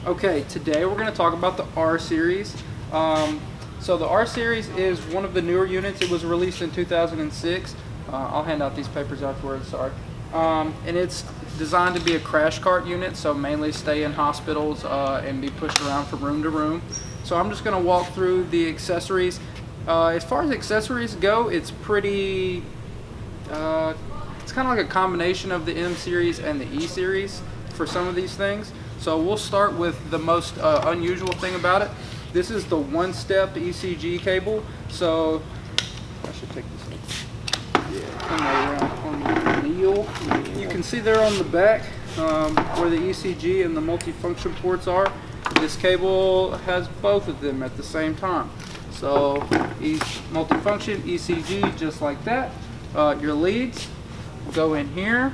Okay, today we're going to talk about the R Series. So the R Series is one of the newer units. It was released in 2006. I'll hand out these papers afterwards, sorry. And it's designed to be a crash cart unit, so mainly stay in hospitals and be pushed around from room to room. So I'm just going to walk through the accessories. As far as accessories go, it's pretty, it's kind of like a combination of the M Series and the E Series for some of these things. So we'll start with the most unusual thing about it. This is the one-step Ecg cable. So I should take this in. Yeah, turn that around on Neil. You can see there on the back where the Ecg and the multifunction ports are. This cable has both of them at the same time. So multifunction Ecg, just like that. Your leads go in here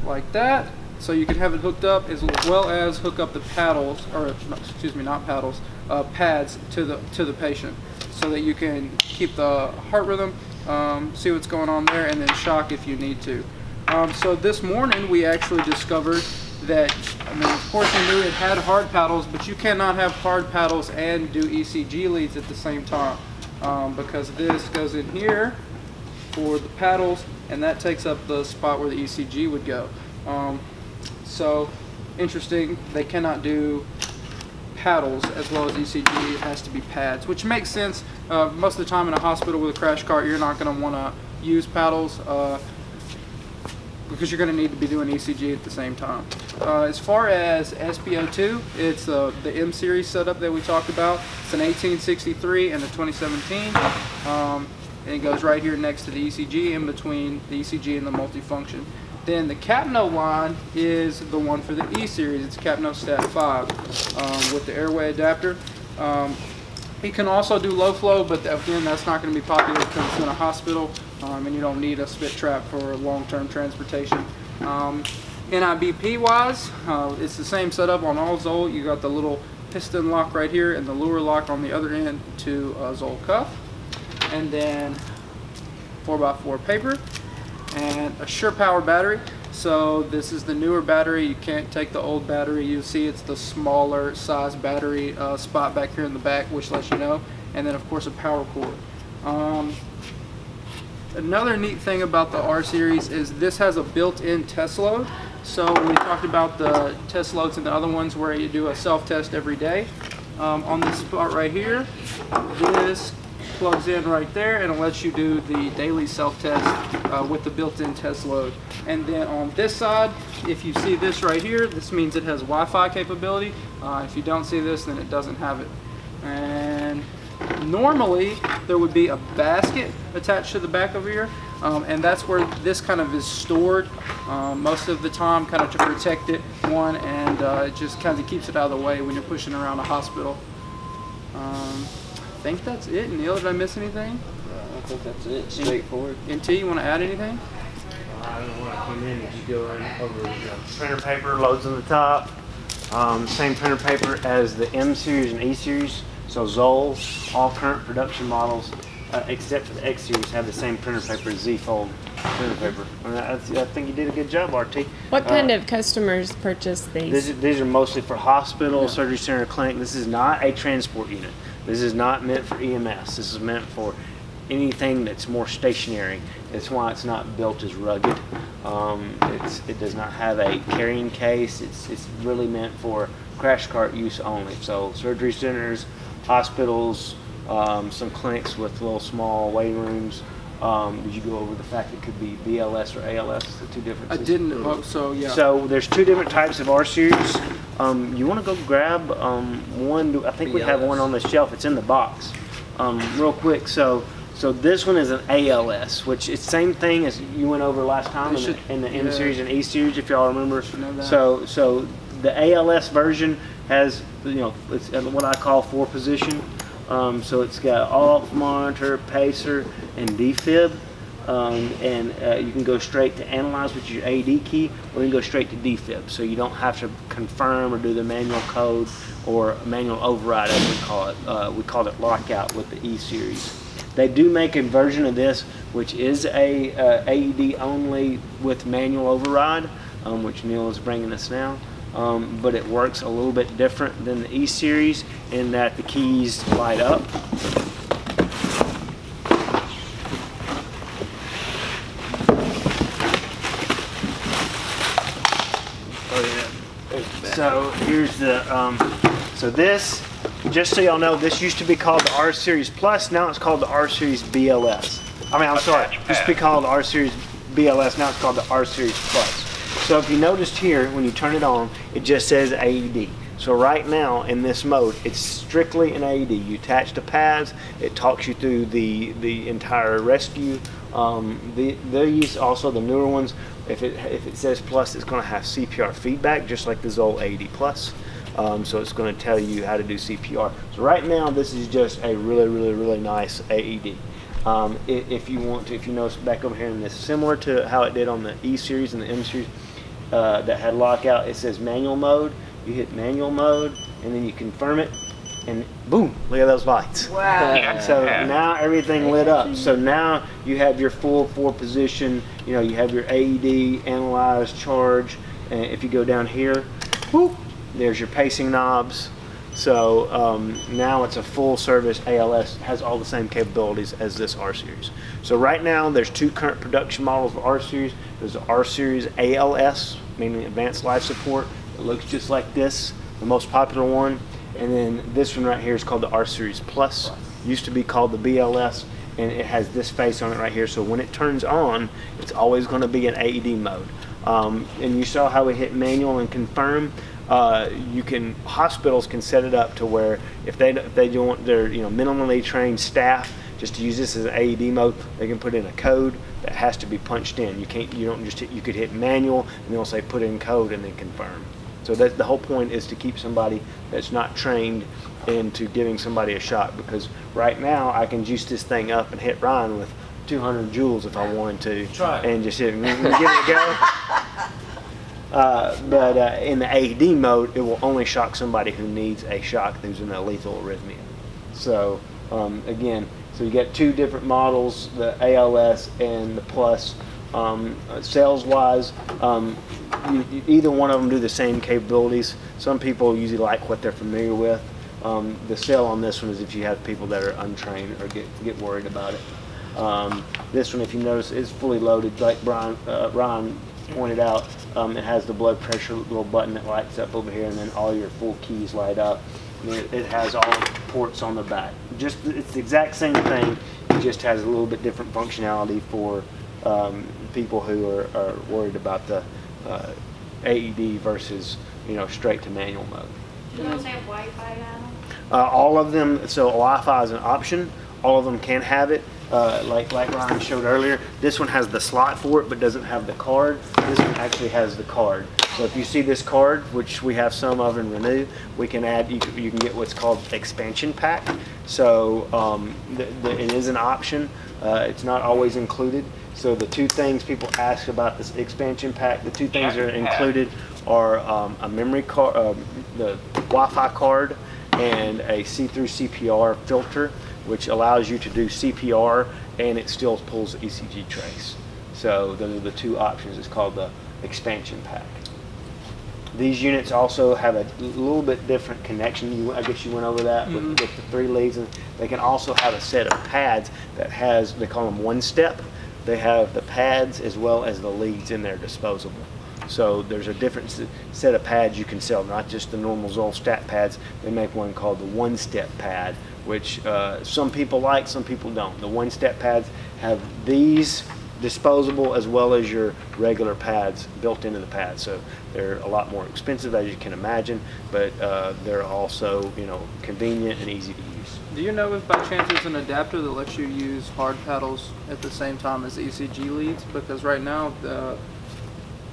like that. So you can have it hooked up as well as hook up the paddles, or excuse me, not paddles, pads to the patient, so that you can keep the heart rhythm, see what's going on there, and then shock if you need to. So this morning we actually discovered that, I mean, of course we knew it had hard paddles, but you cannot have hard paddles and do Ecg leads at the same time, because this goes in here for the paddles, and that takes up the spot where the Ecg would go. So interesting, they cannot do paddles as well as Ecg. It has to be pads, which makes sense. Most of the time in a hospital with a crash cart, you're not going to want to use paddles because you're going to need to be doing Ecg at the same time. As far as SpO2, it's the M Series setup that we talked about. It's an 1863 and a 2017. And it goes right here next to the Ecg, in between the Ecg and the multifunction. Then the Capno line is the one for the E Series. It's Capno Stat 5 with the airway adapter. It can also do low flow, but again, that's not going to be popular because it's in a hospital, and you don't need a spit trap for long-term transportation. NIBP wise, it's the same setup on all Zoll. You got the little piston lock right here and the lure lock on the other end to Zoll cuff. And then 4x4 paper and a Sure Power battery. So this is the newer battery. You can't take the old battery. You'll see it's the smaller size battery spot back here in the back, which lets you know. And then of course a power cord. Another neat thing about the R Series is this has a built-in test load. So we talked about the test loads and the other ones where you do a self-test every day. On this spot right here, this plugs in right there, and it lets you do the daily self-test with the built-in test load. And then on this side, if you see this right here, this means it has Wi-Fi capability. If you don't see this, then it doesn't have it. And normally there would be a basket attached to the back of here, and that's where this kind of is stored most of the time, kind of to protect it, and it just kind of keeps it out of the way when you're pushing around a hospital. I think that's it. Neil, did I miss anything? I think that's it. Straightforward. NT, you want to add anything? I don't want to come in and just go over printer paper, loads on the top. Same printer paper as the M Series and E Series. So Zoll, all current production models, except for the X Series, have the same printer paper as Z-Fold printer paper. And I think you did a good job, RT. What kind of customers purchase these? These are mostly for hospital, surgery center, clinic. This is not a transport unit. This is not meant for EMS. This is meant for anything that's more stationary. That's why it's not built as rugged. It does not have a carrying case. It's really meant for crash cart use only. So surgery centers, hospitals, some clinics with little small waiting rooms. Did you go over the fact it could be BLS or ALS, the two differences? I didn't, so yeah. So there's two different types of R Series. You want to go grab one, I think we have one on the shelf. It's in the box. Real quick, so this one is an ALS, which is the same thing as you went over last time in the M Series and E Series, if y'all remember. So the ALS version has, it's what I call 4-position. So it's got off, monitor, pacer, and defib. And you can go straight to analyze with your AD key, or you can go straight to defib. So you don't have to confirm or do the manual code or manual override, as we call it. We called it lockout with the E Series. They do make a version of this which is a AED only with manual override, which Neil is bringing us now. but it works a little bit different than the E Series in that the keys light up. So here's the, so this, just so y'all know, this used to be called the R Series Plus. Now it's called the R Series BLS. I'm sorry, it used to be called the R Series BLS. Now it's called the R Series Plus. So if you noticed here, when you turn it on, it just says AED. So right now in this mode, it's strictly an AED. You attach the pads, it talks you through the entire rescue. These also, the newer ones, if it says Plus, it's going to have CPR feedback, just like the Zoll AED Plus. So it's going to tell you how to do CPR. So right now, this is just a really nice AED. If you notice back over here in this, similar to how it did on the E Series and the M Series that had lockout, it says manual mode. You hit manual mode, and then you confirm it, and boom, look at those lights. Wow. So now everything lit up. So now you have your full 4-position, you have your AED, analyze, charge, and if you go down here, whoop, there's your pacing knobs. So now it's a full service ALS, has all the same capabilities as this R Series. So right now there's 2 current production models of R Series. There's the R Series ALS, meaning Advanced Life Support. It looks just like this, the most popular one. And then this one right here is called the R Series Plus. Used to be called the BLS, and it has this face on it right here. So when it turns on, it's always going to be in AED mode. And you saw how we hit manual and confirm. Hospitals can set it up to where if they don't want their minimally trained staff just to use this as an AED mode, they can put in a code that has to be punched in. You could hit manual and they'll say put in code and then confirm. So that's the whole point, is to keep somebody that's not trained into giving somebody a shot, because right now I can juice this thing up and hit Ryan with 200 joules if I wanted to. Try it. And just hit give it a go. But in the AED mode, it will only shock somebody who needs a shock, who's in a lethal arrhythmia. So again, so you got 2 different models, the ALS and the Plus. Sales-wise, either one of them do the same capabilities. Some people usually like what they're familiar with. The sell on this one is if you have people that are untrained or get worried about it. This one, if you notice, is fully loaded, like Ryan pointed out. It has the blood pressure little button that lights up over here, and then all your full keys light up. It has all the ports on the back. It's the exact same thing. It just has a little bit different functionality for people who are worried about the AED versus straight to manual mode. Do those have Wi-Fi now? All of them. So Wi-Fi is an option. All of them can have it. Like Ryan showed earlier, this one has the slot for it but doesn't have the card. This one actually has the card. So if you see this card, which we have some of in Renew, we can add, you can get what's called expansion pack. So it is an option. It's not always included. So the 2 things people ask about this expansion pack, the 2 things that are included are a memory card, the Wi-Fi card, and a see-through CPR filter, which allows you to do CPR and it still pulls the ECG trace. So those are the 2 options. It's called the expansion pack. These units also have a little bit different connection. I guess you went over that with the 3 leads. And they can also have a set of pads that has, they call them 1-step. They have the pads as well as the leads in there disposable. So there's a different set of pads you can sell, not just the normal Zoll stat pads. They make one called the 1-step pad, which some people like, some people don't. The 1-step pads have these disposable as well as your regular pads built into the pad. So they're a lot more expensive, as you can imagine, but they're also convenient and easy to use. Do you know if by chance there's an adapter that lets you use hard paddles at the same time as ECG leads? Because right now the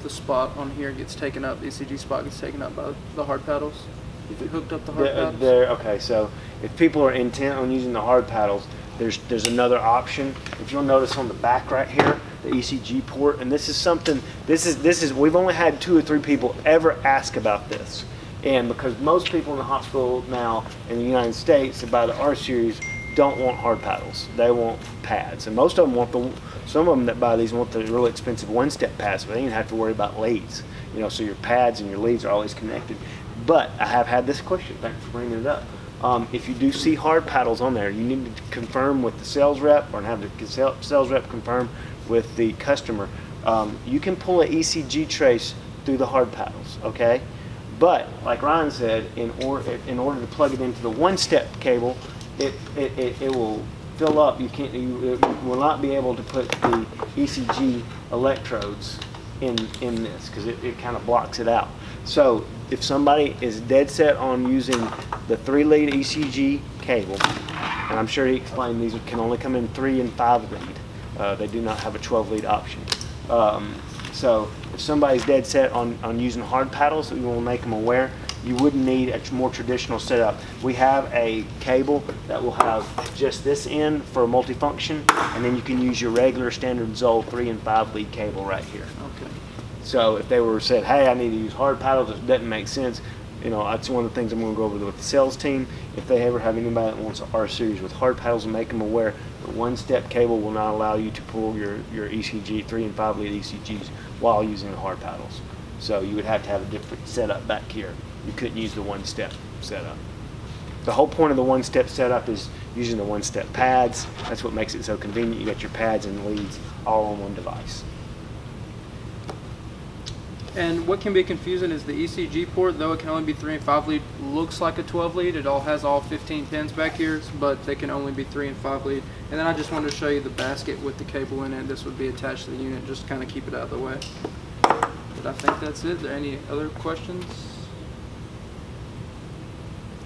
spot on here gets taken up, ECG spot gets taken up by the hard paddles. If you hooked up the hard paddles? Okay, so if people are intent on using the hard paddles, there's another option. If you'll notice on the back right here, the Ecg port, and this is something, we've only had 2 or 3 people ever ask about this. And because most people in the hospital now in the United States that buy the R Series don't want hard paddles. They want pads, and most of them some of them that buy these want the really expensive one-step pads, but they don't have to worry about leads. So your pads and your leads are always connected. But I have had this question. Thanks for bringing it up. If you do see hard paddles on there, you need to confirm with the sales rep or have the sales rep confirm with the customer. You can pull an ECG trace through the hard paddles, okay? But like Ryan said, in order to plug it into the one-step cable, it will fill up. You will not be able to put the ECG electrodes in this because it kind of blocks it out. So if somebody is dead set on using the 3-lead ECG cable, and I'm sure he explained these can only come in 3 and 5 lead. They do not have a 12-lead option. So if somebody's dead set on using hard paddles, we will make them aware. You wouldn't need a more traditional setup. We have a cable that will have just this end for multifunction, and then you can use your regular standard Zoll 3 and 5 lead cable right here. Okay. So if they were said, hey, I need to use hard paddles, it doesn't make sense. That's one of the things I'm going to go over with the sales team. If they ever have anybody that wants an R series with hard paddles, and make them aware the one-step cable will not allow you to pull your ECG 3 and 5 lead ECGs while using the hard paddles. So you would have to have a different setup back here. You couldn't use the one-step setup. The whole point of the one-step setup is using the one-step pads. That's what makes it so convenient. You got your pads and leads all on one device. And what can be confusing is the ECG port, though it can only be 3 and 5 lead, looks like a 12 lead. It all has all 15 pins back here, but they can only be 3 and 5 lead. And then I just wanted to show you the basket with the cable in it. This would be attached to the unit, just to kind of keep it out of the way. But I think that's it. Are there any other questions?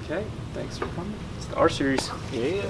Okay, thanks for coming. It's the R series. Yeah.